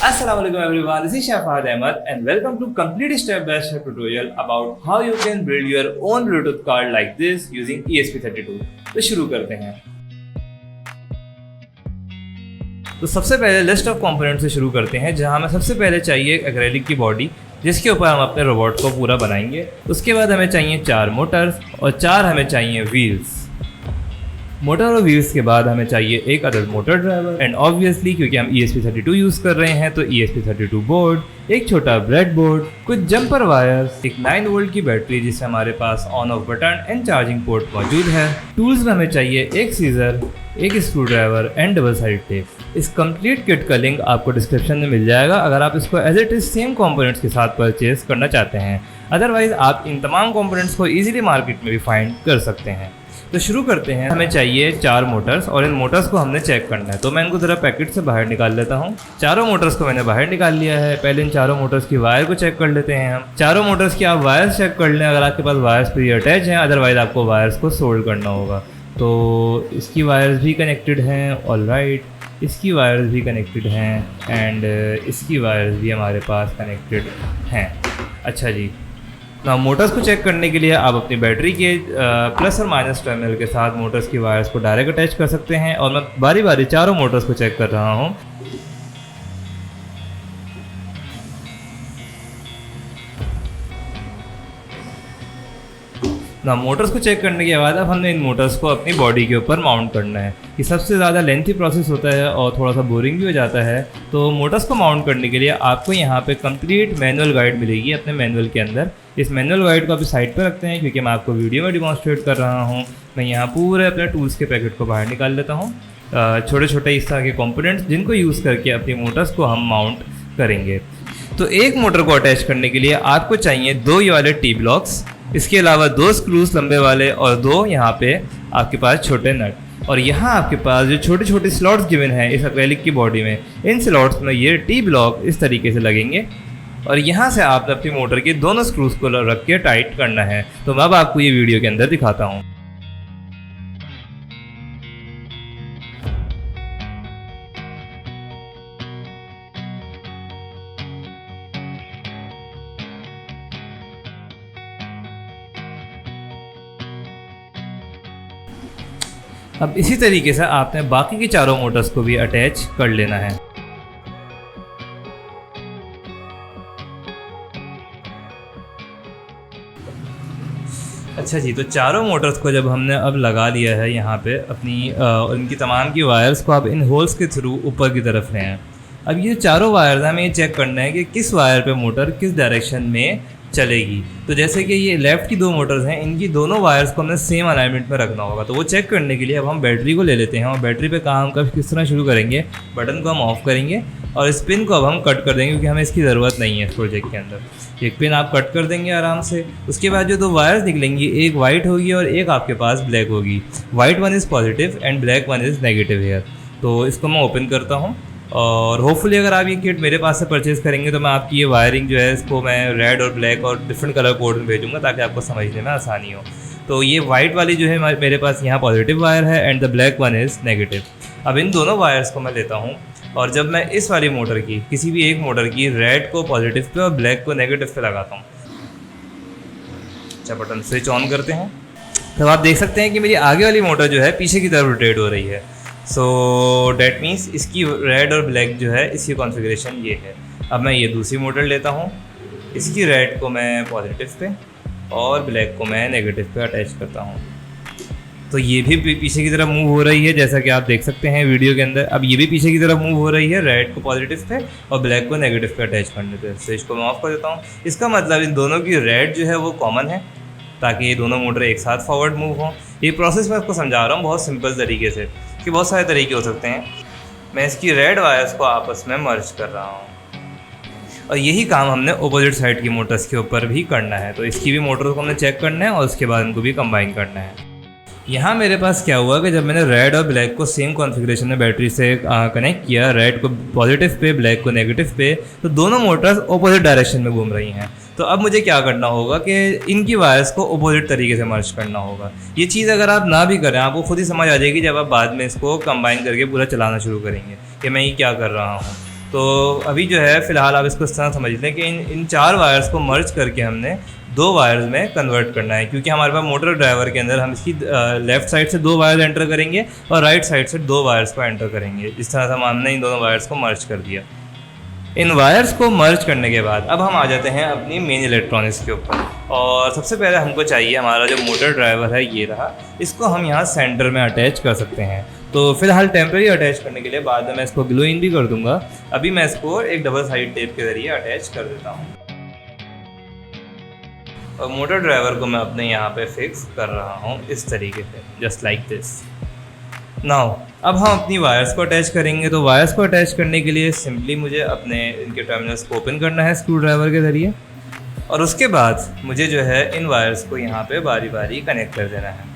Assalamualaikum everyone, this is Shafad Ahmed and welcome to complete step-by-step tutorial about how you can build your own Bluetooth card like this using ESP32। तो शुरू करते हैं। तो सबसे पहले list of component से शुरू करते हैं, जहां हमें सबसे पहले चाहिए एक्रेलिक की बॉडी जिसके ऊपर हम अपने रोबोट को पूरा बनाएंगे। उसके बाद हमें चाहिए 4 मोटर्स और 4 हमें चाहिए व्हील्स। मोटर और व्हील्स के बाद हमें चाहिए एक अदद मोटर ड्राइवर एंड ऑब्वियसली क्योंकि हम ESP32 यूज़ कर रहे हैं तो ESP32 बोर्ड, एक छोटा ब्रेड बोर्ड, कुछ जंपर वायर्स, एक 9 वोल्ट की बैटरी जिससे हमारे पास on off button and charging port मौजूद है। टूल्स में हमें चाहिए एक सीजर, एक screw driver and double side tape. इस कंप्लीट किट का लिंक आपको डिस्क्रिप्शन में मिल जाएगा अगर आप इसको as it is same components के साथ परचेज करना चाहते हैं। अदरवाइज आप इन तमाम कंपोनेंट्स को इजीली मार्केट में भी फाइंड कर सकते हैं। तो शुरू करते हैं। हमें चाहिए 4 मोटर्स और इन मोटर्स को हमने चेक करना है। तो मैं इनको ज़रा पैकेट से बाहर निकाल लेता हूँ। चारों मोटर्स को मैंने बाहर निकाल लिया है। पहले इन चारों मोटर्स की वायर को चेक कर लेते हैं हम। चारों मोटर्स की आप वायर्स चेक कर लें अगर आपके पास वायर्स प्री अटैच हैं, अदरवाइज आपको वायर्स को सोल्ड करना होगा। तो इसकी वायर्स भी कनेक्टेड हैं, ऑलराइट, इसकी वायर्स भी कनेक्टेड हैं एंड इसकी वायर्स भी हमारे पास कनेक्टेड हैं। अच्छा जी, ना मोटर्स को चेक करने के लिए आप अपनी बैटरी के प्लस और माइनस टर्मिनल के साथ मोटर्स की वायर्स को डायरेक्ट अटैच कर सकते हैं और मैं बारी बारी चारों मोटर्स को चेक कर रहा हूँ। ना मोटर्स को चेक करने के बाद अब हमने इन मोटर्स को अपनी बॉडी के ऊपर माउंट करना है। ये सबसे ज़्यादा लेंथी प्रोसेस होता है और थोड़ा सा बोरिंग भी हो जाता है। तो मोटर्स को माउंट करने के लिए आपको यहाँ पे कंप्लीट मैनुअल गाइड मिलेगी अपने मैनुअल के अंदर। इस मैनुअल गाइड को अभी साइड पर रखते हैं क्योंकि मैं आपको वीडियो में डिमॉन्स्ट्रेट कर रहा हूँ। मैं यहाँ पूरे अपने टूल्स के पैकेट को बाहर निकाल लेता हूँ। छोटे छोटे इस तरह के कॉम्पोनेंट्स जिनको यूज़ करके अपनी मोटर्स को हम माउंट करेंगे। तो एक मोटर को अटैच करने के लिए आपको चाहिए 2 ये वाले टी ब्लॉक्स, इसके अलावा 2 स्क्रूज लंबे वाले और 2 यहाँ पे आपके पास छोटे नट। और यहाँ आपके पास जो छोटे छोटे स्लॉट्स गिवन हैं इस एक्रेलिक की बॉडी में, इन स्लॉट्स में ये टी ब्लॉक इस तरीके से लगेंगे और यहाँ से आपने अपनी मोटर के दोनों स्क्रूज को रख के टाइट करना है। तो मैं अब आपको ये वीडियो के अंदर दिखाता हूँ। अब इसी तरीके से आपने बाकी की चारों मोटर्स को भी अटैच कर लेना है। अच्छा जी, तो चारों मोटर्स को जब हमने अब लगा लिया है यहाँ पे अपनी इनकी तमाम की वायर्स को अब इन होल्स के थ्रू ऊपर की तरफ ले हैं। अब ये चारों वायर्स हमें ये चेक करना है कि किस वायर पे मोटर किस डायरेक्शन में चलेगी। तो जैसे कि ये लेफ़्ट की 2 मोटर्स हैं, इनकी दोनों वायर्स को हमें सेम अलाइनमेंट में रखना होगा। तो वो चेक करने के लिए अब हम बैटरी को ले लेते हैं और बैटरी पे काम कब किस तरह शुरू करेंगे, बटन को हम ऑफ करेंगे और इस पिन को अब हम कट कर देंगे क्योंकि हमें इसकी ज़रूरत नहीं है इस प्रोजेक्ट के अंदर। एक पिन आप कट कर देंगे आराम से। उसके बाद जो 2 वायर्स निकलेंगी, एक वाइट होगी और एक आपके पास ब्लैक होगी। White one is positive and black one is negative here. तो इसको मैं ओपन करता हूँ और होपफुली अगर आप ये किट मेरे पास से परचेज़ करेंगे तो मैं आपकी ये वायरिंग जो है इसको मैं रेड और ब्लैक और डिफरेंट कलर कोड में भेजूँगा ताकि आपको समझने में आसानी हो। तो ये वाइट वाली जो है मेरे पास यहाँ पॉजिटिव वायर है and the black one is negative. अब इन दोनों वायर्स को मैं लेता हूँ और जब मैं इस वाली मोटर की किसी भी एक मोटर की रेड को पॉजिटिव पे और ब्लैक को नेगेटिव पे लगाता हूँ। अच्छा, बटन स्विच ऑन करते हैं तब आप देख सकते हैं कि मेरी आगे वाली मोटर जो है पीछे की तरफ रोटेट हो रही है। सो डैट मीन्स इसकी रेड और ब्लैक जो है इसकी कॉन्फ़िगरेशन ये है। अब मैं ये दूसरी मोटर लेता हूँ, इसकी रेड को मैं पॉजिटिव पे और ब्लैक को मैं नेगेटिव पे अटैच करता हूँ। तो ये भी पीछे की तरफ मूव हो रही है जैसा कि आप देख सकते हैं वीडियो के अंदर। अब ये भी पीछे की तरफ मूव हो रही है, रेड को पॉजिटिव पे और ब्लैक को नेगेटिव पे अटैच करने पे। तो इसको मैं ऑफ कर देता हूँ। इसका मतलब इन दोनों की रेड जो है वो कॉमन है ताकि ये दोनों मोटर एक साथ फॉरवर्ड मूव हों। ये प्रोसेस मैं आपको समझा रहा हूँ बहुत सिंपल तरीके से कि बहुत सारे तरीके हो सकते हैं। मैं इसकी रेड वायर्स को आपस में मर्ज कर रहा हूँ और यही काम हमने अपोजिट साइड की मोटर्स के ऊपर भी करना है। तो इसकी भी मोटर्स को हमने चेक करना है और उसके बाद इनको भी कंबाइन करना है। यहाँ मेरे पास क्या हुआ कि जब मैंने रेड और ब्लैक को सेम कॉन्फ़िगरेशन में बैटरी से कनेक्ट किया, रेड को पॉजिटिव पे ब्लैक को नेगेटिव पे, तो दोनों मोटर्स अपोजिट डायरेक्शन में घूम रही हैं। तो अब मुझे क्या करना होगा कि इनकी वायर्स को अपोजिट तरीके से मर्ज करना होगा। ये चीज़ अगर आप ना भी करें आपको खुद ही समझ आ जाएगी जब आप बाद में इसको कंबाइन करके पूरा चलाना शुरू करेंगे कि मैं ये क्या कर रहा हूँ। तो अभी जो है फ़िलहाल आप इसको इस तरह समझ लें कि इन 4 वायर्स को मर्ज करके हमने 2 वायर्स में कन्वर्ट करना है, क्योंकि हमारे पास मोटर ड्राइवर के अंदर हम इसकी लेफ़्ट साइड से 2 वायर्स एंटर करेंगे और राइट साइड से 2 वायर्स को एंटर करेंगे। इस तरह से हमने इन दोनों वायर्स को मर्ज कर दिया। इन वायर्स को मर्ज करने के बाद अब हम आ जाते हैं अपनी मेन इलेक्ट्रॉनिक्स के ऊपर। और सबसे पहले हमको चाहिए हमारा जो मोटर ड्राइवर है ये रहा, इसको हम यहाँ सेंटर में अटैच कर सकते हैं। तो फिलहाल टेम्प्रेरी अटैच करने के लिए बाद में मैं इसको ग्लू इन भी कर दूंगा। अभी मैं इसको एक डबल साइड टेप के ज़रिए अटैच कर देता हूँ और मोटर ड्राइवर को मैं अपने यहाँ पे फिक्स कर रहा हूँ इस तरीके से, जस्ट लाइक दिस। नाउ अब हम अपनी वायर्स को अटैच करेंगे। तो वायर्स को अटैच करने के लिए सिंपली मुझे अपने इनके टर्मिनल्स को ओपन करना है स्क्रू ड्राइवर के ज़रिए, और उसके बाद मुझे जो है इन वायर्स को यहाँ पे बारी बारी कनेक्ट कर देना है।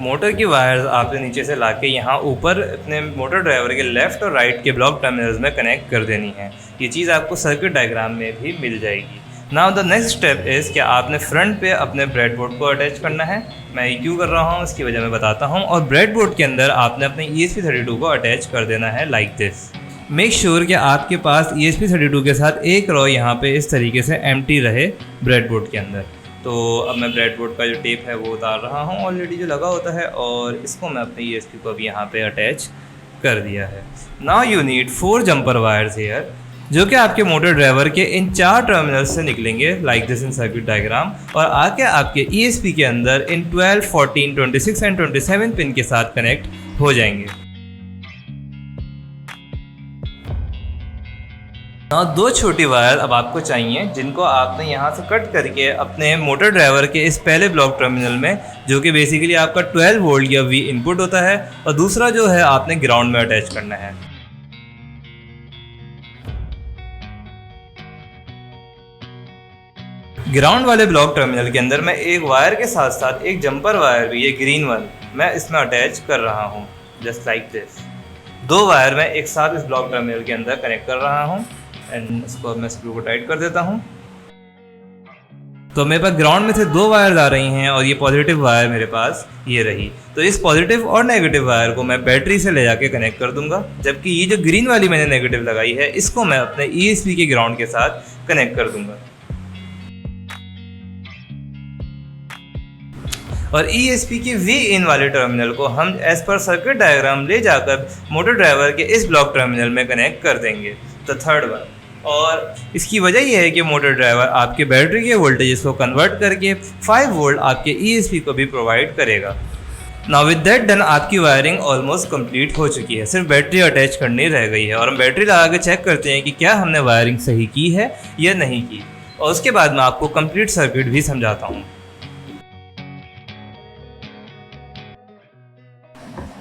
मोटर की वायर्स आपने नीचे से लाके यहाँ ऊपर अपने मोटर ड्राइवर के लेफ़्ट और राइट के ब्लॉक टर्मिनल्स में कनेक्ट कर देनी है। ये चीज़ आपको सर्किट डायग्राम में भी मिल जाएगी। Now the next step is कि आपने फ्रंट पे अपने ब्रेडबोर्ड को अटैच करना है। मैं ये क्यों कर रहा हूँ इसकी वजह मैं बताता हूँ। और ब्रेडबोर्ड के अंदर आपने अपने ESP32 को अटैच कर देना है लाइक दिस। मेक श्योर कि आपके पास ESP32 के साथ एक रॉ यहाँ पे इस तरीके से एम्प्टी रहे ब्रेडबोर्ड के अंदर। तो अब मैं ब्रेडबोर्ड का जो टेप है वो उतार रहा हूँ ऑलरेडी जो लगा होता है, और इसको मैं अपने ESP को भी यहाँ पे अटैच कर दिया है। Now you need 4 jumper wires here, जो कि आपके मोटर ड्राइवर के इन 4 टर्मिनल्स से निकलेंगे like this in circuit diagram, और आके आपके ESP के अंदर इन 12, 14, 26 एंड 27 पिन के साथ कनेक्ट हो जाएंगे। ना 2 छोटी वायर अब आपको चाहिए, जिनको आपने यहाँ से कट करके अपने मोटर ड्राइवर के इस पहले ब्लॉक टर्मिनल में, जो कि बेसिकली आपका 12 वोल्ट या V इनपुट होता है, और दूसरा जो है आपने ग्राउंड में अटैच करना है। ग्राउंड वाले ब्लॉक टर्मिनल के अंदर मैं एक वायर के साथ साथ एक जंपर वायर भी, ये ग्रीन वन, मैं इसमें अटैच कर रहा हूँ जस्ट लाइक दिस। 2 वायर मैं एक साथ इस ब्लॉक टर्मिनल के अंदर कनेक्ट कर रहा हूँ एंड इसको मैं स्क्रू को टाइट कर देता हूँ। तो मेरे पास ग्राउंड में से 2 वायर्स आ रही हैं और ये पॉजिटिव वायर मेरे पास ये रही। तो इस पॉजिटिव और नेगेटिव वायर को मैं बैटरी से ले जाके कनेक्ट कर दूंगा, जबकि ये जो ग्रीन वाली मैंने नेगेटिव लगाई है इसको मैं अपने ESP के ग्राउंड के साथ कनेक्ट कर दूंगा। और ESP के V इन वाले टर्मिनल को हम एज पर सर्किट डायग्राम ले जाकर मोटर ड्राइवर के इस ब्लॉक टर्मिनल में कनेक्ट कर देंगे, द थर्ड वन। और इसकी वजह यह है कि मोटर ड्राइवर आपके बैटरी के वोल्टेजेस को कन्वर्ट करके 5 वोल्ट आपके ESP को भी प्रोवाइड करेगा। नाउ विद दैट डन आपकी वायरिंग ऑलमोस्ट कंप्लीट हो चुकी है, सिर्फ बैटरी अटैच करनी रह गई है। और हम बैटरी लगा के चेक करते हैं कि क्या हमने वायरिंग सही की है या नहीं की, और उसके बाद मैं आपको कंप्लीट सर्किट भी समझाता हूँ।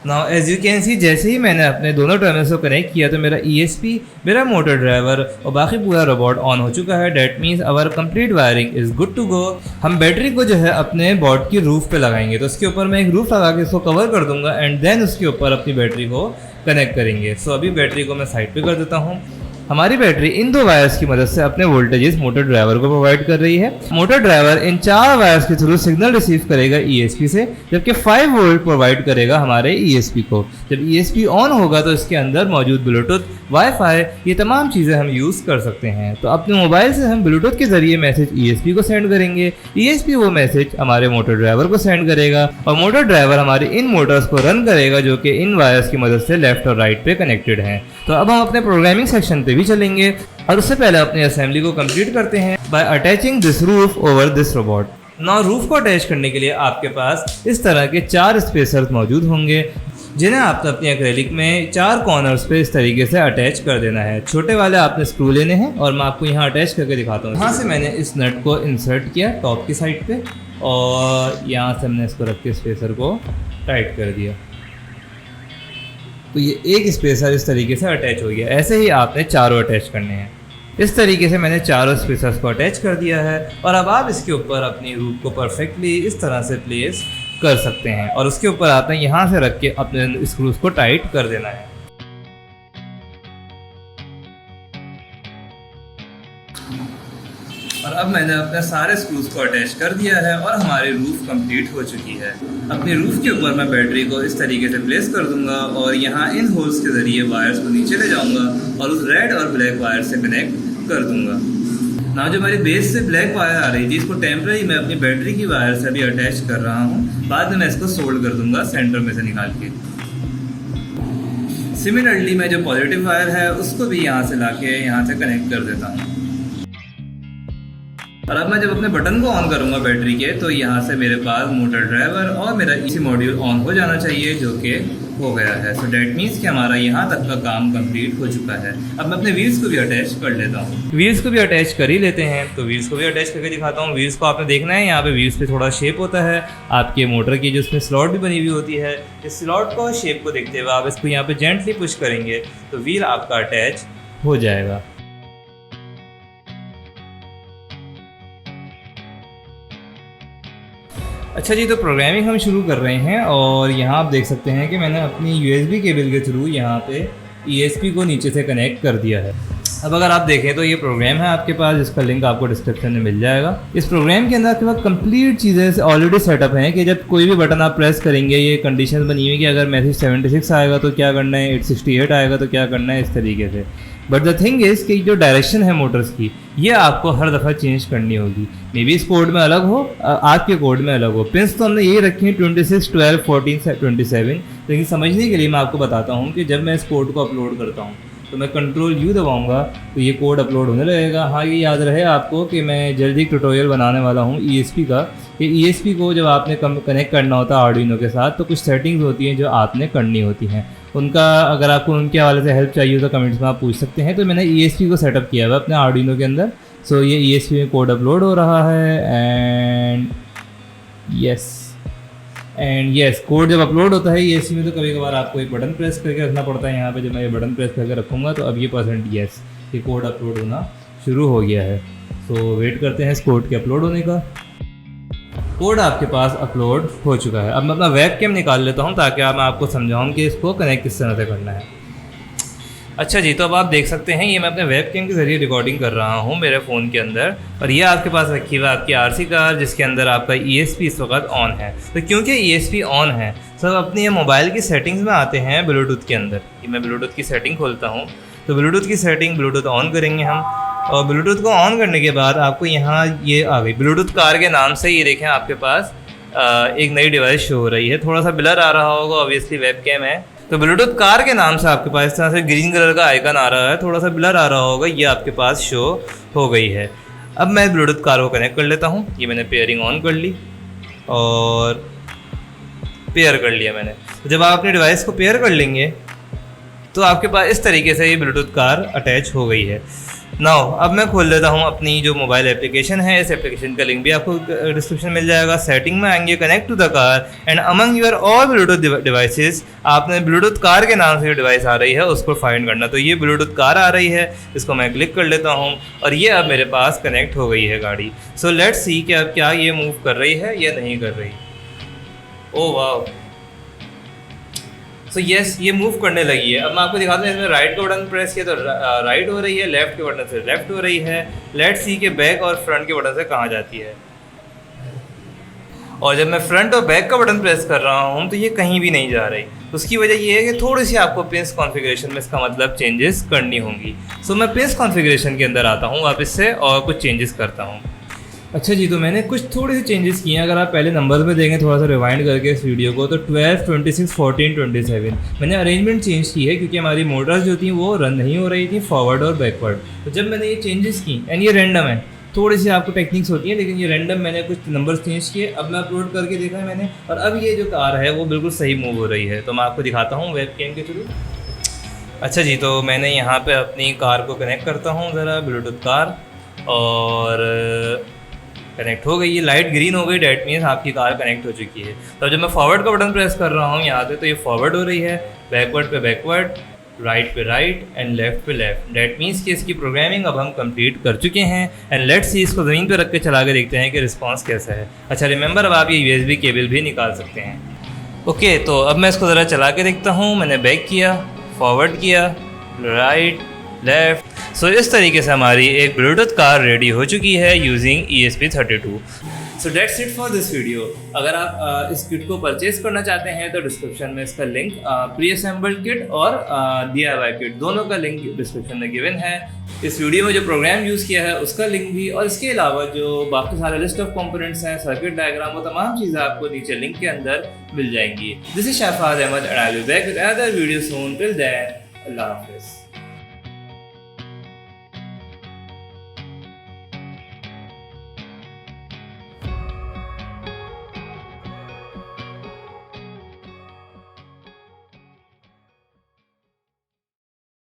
Now as you can see, जैसे ही मैंने अपने दोनों टर्मिनल्स को कनेक्ट किया तो मेरा ESP, मेरा मोटर ड्राइवर और बाकी पूरा रोबोट ऑन हो चुका है। That means our complete wiring is good to go. हम बैटरी को जो है अपने बोर्ड की रूफ पे लगाएंगे, तो उसके ऊपर मैं एक रूफ लगा के इसको कवर कर दूंगा एंड देन उसके ऊपर अपनी बैटरी को कनेक्ट करेंगे। सो अभी बैटरी को मैं साइड पे कर देता हूँ। हमारी बैटरी इन 2 वायर्स की मदद से अपने वोल्टेजेस मोटर ड्राइवर को प्रोवाइड कर रही है। मोटर ड्राइवर इन 4 वायर्स के थ्रू सिग्नल रिसीव करेगा ESP से, जबकि 5 वोल्ट प्रोवाइड करेगा हमारे ESP को। जब ESP ऑन होगा तो इसके अंदर मौजूद ब्लूटूथ, वाईफाई, ये तमाम चीज़ें हम यूज़ कर सकते हैं। तो अपने मोबाइल से हम ब्लूटूथ के ज़रिए मैसेज ESP को सेंड करेंगे, ESP वो मैसेज हमारे मोटर ड्राइवर को सेंड करेगा, और मोटर ड्राइवर हमारे इन मोटर्स को रन करेगा, जो कि इन वायर्स की मदद से लेफ्ट और राइट पे कनेक्टेड हैं। तो अब हम अपने प्रोग्रामिंग सेक्शन पे भी चलेंगे, और उससे पहले अपनी असेंबली को कंप्लीट करते हैं bye attaching this roof over this robot. Now roof को अटैच करने के लिए आपके पास इस तरह के 4 स्पेसर्स मौजूद होंगे, जिन्हें आपने अपनी एक्रेलिक में 4 कॉर्नर्स पे इस तरीके से अटैच कर देना है। छोटे वाले आपने स्क्रू लेने हैं और मैं आपको यहाँ अटैच करके दिखाता हूँ। यहाँ से मैंने इस नट को इंसर्ट किया टॉप की साइड पे, और यहाँ से हमने इसको रख के स्पेसर को टाइट कर दिया। तो ये एक स्पेसर इस तरीके से अटैच हो गया। ऐसे ही आपने चारों अटैच करने हैं। इस तरीके से मैंने चारों स्पेसर्स को अटैच कर दिया है, और अब आप इसके ऊपर अपनी रूफ को परफेक्टली इस तरह से प्लेस कर सकते हैं, और उसके ऊपर आपने यहाँ से रख के अपने स्क्रूज को टाइट कर देना है। और अब मैंने अपने सारे स्क्रूज को अटैच कर दिया है और हमारी रूफ कंप्लीट हो चुकी है। अपनी रूफ के ऊपर मैं बैटरी को इस तरीके से प्लेस कर दूंगा और यहाँ इन होल्स के ज़रिए वायर्स को नीचे ले जाऊंगा और उस रेड और ब्लैक वायर से कनेक्ट कर दूंगा ना। जो हमारी बेस से ब्लैक वायर आ रही थी इसको टेम्पररी मैं अपनी बैटरी की वायर से भी अटैच कर रहा हूँ। बाद में मैं इसको सोल्ड कर दूंगा सेंटर में से निकाल के। सिमिलरली मैं जो पॉजिटिव वायर है उसको भी यहाँ से लाके यहाँ से कनेक्ट कर देता हूँ। और अब मैं जब अपने बटन को ऑन करूंगा बैटरी के तो यहाँ से मेरे पास मोटर ड्राइवर और मेरा इसी मॉड्यूल ऑन हो जाना चाहिए, जो कि हो गया है। सो डैट मीन्स कि हमारा यहाँ तक का काम कंप्लीट हो चुका है। अब मैं अपने व्हील्स को भी अटैच कर लेता हूँ। व्हील्स को भी अटैच कर ही लेते हैं, तो व्हील्स को भी अटैच करके दिखाता हूँ। व्हील्स को आपने देखना है, यहाँ पे व्हील्स पे थोड़ा शेप होता है आपके मोटर की, जो उसमें स्लॉट भी बनी हुई होती है। इस स्लॉट को शेप को देखते हुए आप इसको यहाँ पे जेंटली पुश करेंगे तो व्हील आपका अटैच हो जाएगा। अच्छा जी, तो प्रोग्रामिंग हम शुरू कर रहे हैं और यहाँ आप देख सकते हैं कि मैंने अपनी USB केबल के थ्रू यहाँ पे ESP को नीचे से कनेक्ट कर दिया है। अब अगर आप देखें तो ये प्रोग्राम है आपके पास, जिसका लिंक आपको डिस्क्रिप्शन में मिल जाएगा। इस प्रोग्राम के अंदर आपके पास कंप्लीट चीज़ें ऑलरेडी सेटअप हैं कि जब कोई भी बटन आप प्रेस करेंगे ये कंडीशन बनी हुई कि अगर मैसेज 76 आएगा तो क्या करना है, 868 आएगा तो क्या करना है, इस तरीके से। बट द थिंग इज़ कि जो डायरेक्शन है मोटर्स की ये आपको हर दफ़ा चेंज करनी होगी। मे बी इस कोड में अलग हो, आपके कोड में अलग हो। पिंस तो हमने यही रखी है 26, 12, 14, 27। लेकिन समझने के लिए मैं आपको बताता हूँ कि जब मैं इस कोड को अपलोड करता हूँ तो मैं Ctrl+U दबाऊंगा तो ये कोड अपलोड होने लगेगा। हाँ, ये याद रहे आपको कि मैं जल्दी ट्यूटोरियल बनाने वाला हूँ ESP का। ये ESP को जब आपने कनेक्ट करना होता है आर्डिनो के साथ तो कुछ सेटिंग्स होती हैं जो आपने करनी होती हैं। उनका अगर आपको उनके हवाले से हेल्प चाहिए तो कमेंट्स में आप पूछ सकते हैं। तो मैंने ESP को सेटअप किया हुआ अपने आर्डिनो के अंदर। सो ये ESP में कोड अपलोड हो रहा है एंड यस कोड जब अपलोड होता है ESP में तो कभी कभार आपको एक बटन प्रेस करके रखना पड़ता है। यहाँ पे जब मैं ये बटन प्रेस करके रखूँगा तो अब ये %yes ये कोड अपलोड होना शुरू हो गया है। सो वेट करते हैं इस कोड के अपलोड होने का। कोड आपके पास अपलोड हो चुका है। अब मैं अपना वेब कैम निकाल लेता हूँ ताकि मैं आपको समझाऊँ कि इसको कनेक्ट किस तरह से करना है। अच्छा जी, तो अब आप देख सकते हैं ये मैं अपने वेब कैम के ज़रिए रिकॉर्डिंग कर रहा हूँ मेरे फ़ोन के अंदर, और ये आपके पास रखी हुई आपकी RC कार जिसके अंदर आपका ESP इस वक्त ऑन है। तो क्योंकि ESP ऑन है सब अपनी ये मोबाइल की सेटिंग्स में आते हैं ब्लूटूथ के अंदर। ये मैं ब्लूटूथ की सेटिंग खोलता हूँ तो ब्लूटूथ की सेटिंग ब्लूटूथ ऑन करेंगे हम, और ब्लूटूथ को ऑन करने के बाद आपको यहाँ ये आ गई ब्लूटूथ कार के नाम से। ये देखें आपके पास एक नई डिवाइस शो हो रही है, थोड़ा सा ब्लर आ रहा होगा, ऑब्वियसली वेब कैम है। तो ब्लूटूथ कार के नाम से आपके पास इस तरह से ग्रीन कलर का आइकन आ रहा है, थोड़ा सा ब्लर आ रहा होगा, ये आपके पास शो हो गई है। अब मैं ब्लूटूथ कार को कनेक्ट कर लेता हूँ। ये मैंने पेयरिंग ऑन कर ली और पेयर कर लिया मैंने। तो जब आप अपनी डिवाइस को पेयर कर लेंगे तो आपके पास इस तरीके से ये ब्लूटूथ कार अटैच हो गई है। नाउ अब मैं खोल लेता हूँ अपनी जो मोबाइल एप्लीकेशन है। इस एप्लीकेशन का लिंक भी आपको डिस्क्रिप्शन मिल जाएगा। सेटिंग में आएंगे, connect to the car and among your all bluetooth devices आपने ब्लूटूथ कार के नाम से जो डिवाइस आ रही है उसको फाइंड करना। तो ये ब्लूटूथ कार आ रही है, इसको मैं क्लिक कर लेता हूँ और ये अब मेरे पास कनेक्ट हो गई है गाड़ी। सो लेट्स सी कि अब क्या ये मूव कर रही है या नहीं कर रही। ओह वाह, सो यस ये मूव करने लगी है। अब मैं आपको दिखाता हूँ, इसमें राइट का बटन प्रेस किया तो राइट हो रही है, लेफ्ट के बटन से लेफ्ट हो रही है। लेट्स सी के बैक और फ्रंट के बटन से कहाँ जाती है। और जब मैं फ्रंट और बैक का बटन प्रेस कर रहा हूँ तो ये कहीं भी नहीं जा रही। उसकी वजह ये है कि थोड़ी सी आपको पिंस कॉन्फ़िगरेशन में इसका मतलब चेंजेस करनी होंगी। सो मैं पिंस कॉन्फ़िगरेशन के अंदर आता हूँ वापस से और कुछ चेंजेस करता हूँ। अच्छा जी, तो मैंने कुछ थोड़े से चेंजेस किए हैं। अगर आप पहले नंबर्स में देखें थोड़ा सा रिवाइंड करके इस वीडियो को, तो 12, 26, 14, 27 मैंने अरेंजमेंट चेंज की है क्योंकि हमारी मोटर्स जो थी वो रन नहीं हो रही थी फॉरवर्ड और बैकवर्ड। तो जब मैंने ये चेंजेस की एंड ये रैंडम है, थोड़ी सी आपको टेक्निक्स होती है लेकिन ये रैंडम, मैंने कुछ नंबर्स चेंज किए। अब मैं अपलोड करके देखा है मैंने, और अब ये जो कार है वो बिल्कुल सही मूव हो रही है। तो मैं आपको दिखाता हूँ वेब कैम के थ्रू। अच्छा जी, तो मैंने यहाँ पे अपनी कार को कनेक्ट करता हूँ ज़रा, ब्लूटूथ कार, और कनेक्ट हो गई। ये लाइट ग्रीन हो गई, डैट मीन्स आपकी कार कनेक्ट हो चुकी है। तो जब मैं फॉरवर्ड का बटन प्रेस कर रहा हूँ यहाँ पे तो ये फॉरवर्ड हो रही है, बैकवर्ड पे बैकवर्ड, राइट पे राइट एंड लेफ्ट पे लेफ्ट। डैट मीन्स कि इसकी प्रोग्रामिंग अब हम कंप्लीट कर चुके हैं। एंड लेट्स सी इसको ज़मीन पे रख के चला के देखते हैं कि रिस्पॉन्स कैसा है। अच्छा रिमेंबर, अब आप ये USB केबल भी निकाल सकते हैं। ओके, तो अब मैं इसको ज़रा चला के देखता हूँ। मैंने बैक किया, फॉरवर्ड किया, राइट लेफ्ट, सो इस तरीके से हमारी एक ब्लूटूथ कार रेडी हो चुकी है using ESP32। So that's it for this video. अगर आप इस किट को परचेज करना चाहते हैं तो डिस्क्रिप्शन में इसका लिंक, प्री असेंबल्ड किट और DIY किट दोनों का लिंक डिस्क्रिप्शन में गिवन है। इस वीडियो में जो प्रोग्राम यूज़ किया है उसका लिंक भी, और इसके अलावा जो बाकी सारे लिस्ट ऑफ कंपोनेंट्स हैं, सर्किट डायग्राम, वो तमाम चीज़ें आपको नीचे लिंक के अंदर मिल जाएंगी। This is Shahfaz Ahmed and I will be back with another video soon. Till then, Allah हाफिज़।